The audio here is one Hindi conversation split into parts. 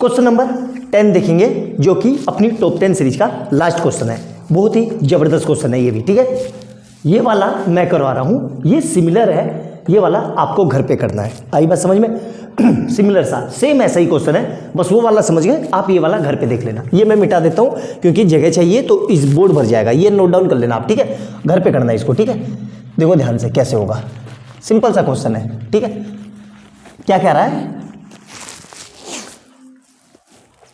क्वेश्चन नंबर 10 देखेंगे जो कि अपनी टॉप 10 सीरीज का लास्ट क्वेश्चन है। बहुत ही जबरदस्त क्वेश्चन है ये भी, ठीक है। ये वाला मैं करवा रहा हूं, ये सिमिलर है, ये वाला आपको घर पे करना है। आई बात समझ में? सिमिलर सा सेम ऐसा ही क्वेश्चन है, बस वो वाला समझ गए आप, ये वाला घर पे देख लेना। ये मैं मिटा देता हूं क्योंकि जगह चाहिए तो इस बोर्ड भर जाएगा, ये नोट डाउन कर लेना आप, ठीक है। घर पे करना है इसको, ठीक है। देखो ध्यान से कैसे होगा, सिंपल सा क्वेश्चन है, ठीक है। क्या कह रहा है?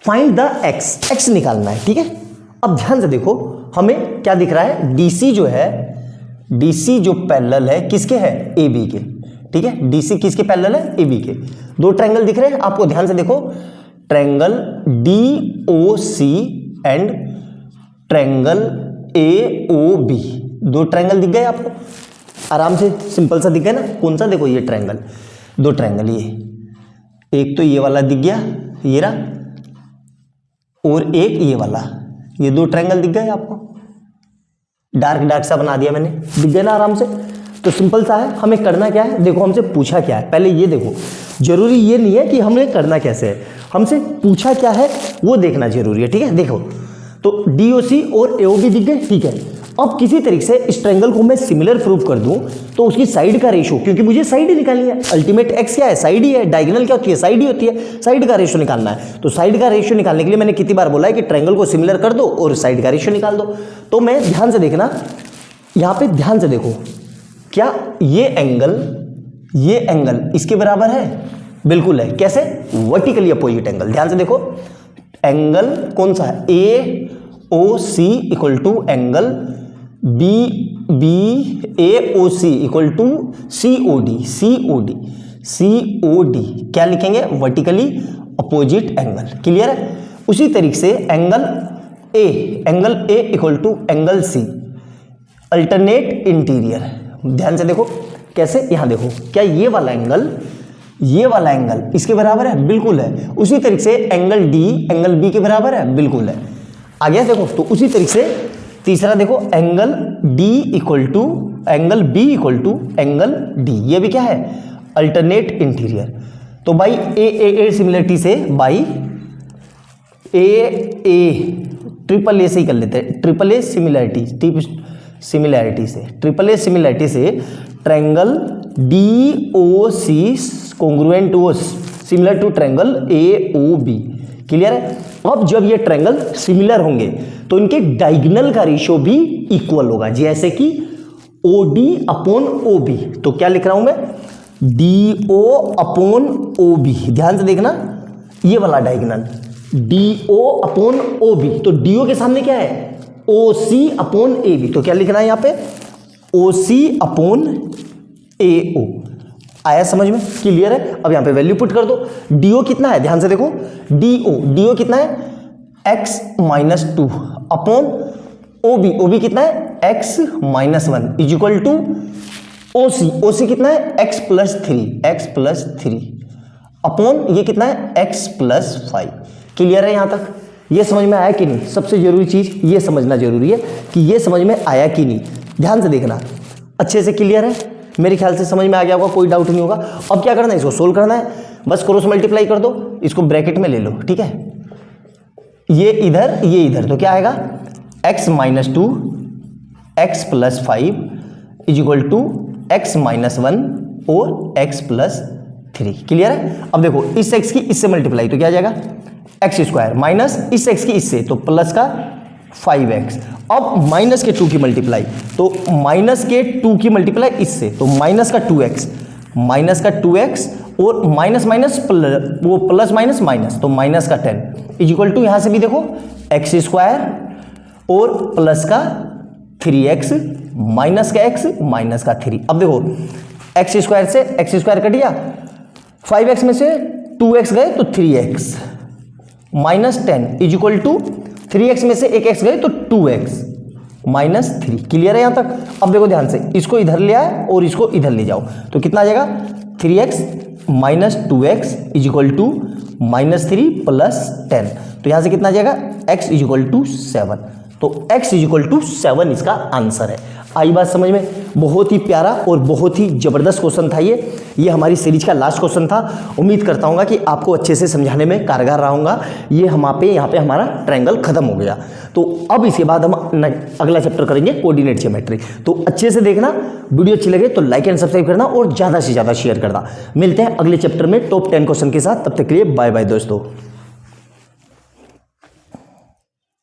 फाइंड द एक्स, एक्स निकालना है, ठीक है। अब ध्यान से देखो, हमें क्या दिख रहा है? डीसी जो है, डीसी जो पैरेलल है किसके है? ए बी के, ठीक है। डीसी किसके पैरेलल है? ए बी के। दो ट्रायंगल दिख रहे हैं आपको, ध्यान से देखो, triangle D O C and triangle A O B. दो ट्रायंगल दिख गए आपको, आराम से सिंपल सा दिख गया ना। कौन सा? देखो ये ट्रायंगल, दो ट्रायंगल, ये एक तो ये वाला दिख गया, ये रहा, और एक ये वाला, ये दो ट्रायंगल दिख गए आपको। डार्क डार्क सा बना दिया मैंने, दिख गया ना आराम से। तो सिंपल सा है, हमें करना क्या है? देखो हमसे पूछा क्या है, पहले ये देखो। जरूरी ये नहीं है कि हमें करना कैसे है, हमसे पूछा क्या है वो देखना जरूरी है, ठीक है। देखो तो डीओसी और एओबी दिख गए, ठीक है। अब किसी तरीके से इस ट्रायंगल को मैं सिमिलर प्रूव कर दूं तो उसकी साइड का रेशो, क्योंकि मुझे साइड ही निकालनी है, अल्टीमेट एक्स क्या है? साइड ही है। डायगोनल क्या होती है? साइड ही होती है। साइड का रेशो निकालना है, तो साइड का रेशो निकालने के लिए मैंने कितनी बार बोला है कि ट्रायंगल को सिमिलर कर दो और साइड का रेशो निकाल दो। तो मैं ध्यान से देखना, यहां पे ध्यान से देखो, क्या ये एंगल इसके बराबर है? बिल्कुल है। कैसे? Vertically opposite angle. ध्यान से देखो, एंगल कौन सा है? A O C equal to angle B A O C equal to C O D. क्या लिखेंगे? Vertically opposite angle. क्लियर है? उसी तरीके से angle A equal to angle C, alternate interior. ध्यान से देखो कैसे, यहां देखो, क्या ये वाला एंगल इसके बराबर है? बिल्कुल है। उसी तरीके से एंगल डी एंगल बी के बराबर है? बिल्कुल है। आ गया देखो। तो उसी तरीके से तीसरा देखो, angle D equal to angle B equal to angle D, ये भी क्या है? Alternate interior. तो बाई ए सिमिलरिटी से, बाई ए ट्रिपल ए से ही कर लेते हैं, ट्रिपल ए सिमिलरिटी से triangle D O C congruent to similar to triangle A O B. Clear है? अब जब ये ट्रायंगल सिमिलर होंगे तो इनके डायगोनल का रेशियो भी इक्वल होगा, जैसे कि OD अपॉन OB। तो क्या लिख रहा हूं मैं? DO upon OB। ध्यान से देखना, ये वाला डायगोनल DO अपॉन OB। तो DO के सामने क्या है? OC upon AB। तो क्या लिखना है यहाँ पे? OC upon AO। आया समझ में? क्लियर है? अब यहां पे वैल्यू पुट कर दो। DO कितना है? ध्यान से देखो, DO कितना है? x माइनस 2 अपॉन OB कितना है? x minus 1 is equal to OC कितना है? x प्लस 3 अपॉन ये कितना है? x plus 5। क्लियर है यहां तक? ये समझ में आया कि नहीं? सबसे जरूरी चीज ये समझना जरूरी है कि ये समझ में आया कि नहीं। ध्यान से देखना, अच्छे से क्लियर है? मेरे ख्याल से समझ में आ गया होगा, कोई डाउट नहीं होगा। अब क्या करना है? इसको सोल्व करना है, बस क्रॉस मल्टीप्लाई कर दो, इसको ब्रैकेट में ले लो, ठीक है। ये इधर, तो क्या आएगा? x minus 2 x plus 5 is equal to x minus 1 और x प्लस 3। क्लियर है? अब देखो, इस x की इससे मल्टीप्लाई तो क्या आ जाएगा? x स्क्वायर माइनस इस x की इससे, तो प्लस का 5x। अब माइनस के 2 की मल्टीप्लाई, तो माइनस के 2 की मल्टीप्लाई इससे, तो माइनस का 2x और माइनस वो प्लस माइनस, तो माइनस का 10 इज इक्वल टू, यहां से भी देखो, x स्क्वायर और प्लस का 3x माइनस का x माइनस का 3। अब देखो, x स्क्वायर से x स्क्वायर कट गया, 5x में से 2x गए तो 3x minus 10 is equal to 3x में से एक x गए तो 2x माइनस 3। क्लियर है यहां तक? अब देखो ध्यान से, इसको इधर ले आए और इसको इधर ले जाओ, तो कितना आ जाएगा? 3x minus 2x is equal to minus 3 plus 10। तो यहां से कितना आ जाएगा? x is equal to 7। तो x इज इक्वल टू 7 इसका आंसर है। आई बात समझ में? बहुत ही प्यारा और बहुत ही ज़बरदस्त क्वेश्चन था ये हमारी सीरीज का लास्ट क्वेश्चन था। उम्मीद करता हूँ कि आपको अच्छे से समझाने में कारगर रहूँगा। ये यहाँ पे हमारा ट्रायंगल खत्म हो गया। तो अब इसके बाद हम अगला चैप्टर करेंगे कोऑर्डिनेट ज्योमेट्री। तो अच्छे से देखना, वीडियो अच्छी लगे तो लाइक एंड सब्सक्राइब करना और ज़्यादा से ज़्यादा शेयर करना। मिलते हैं अगले चैप्टर में टॉप 10 क्वेश्चन के साथ। तब तक के लिए बाय बाय दोस्तों।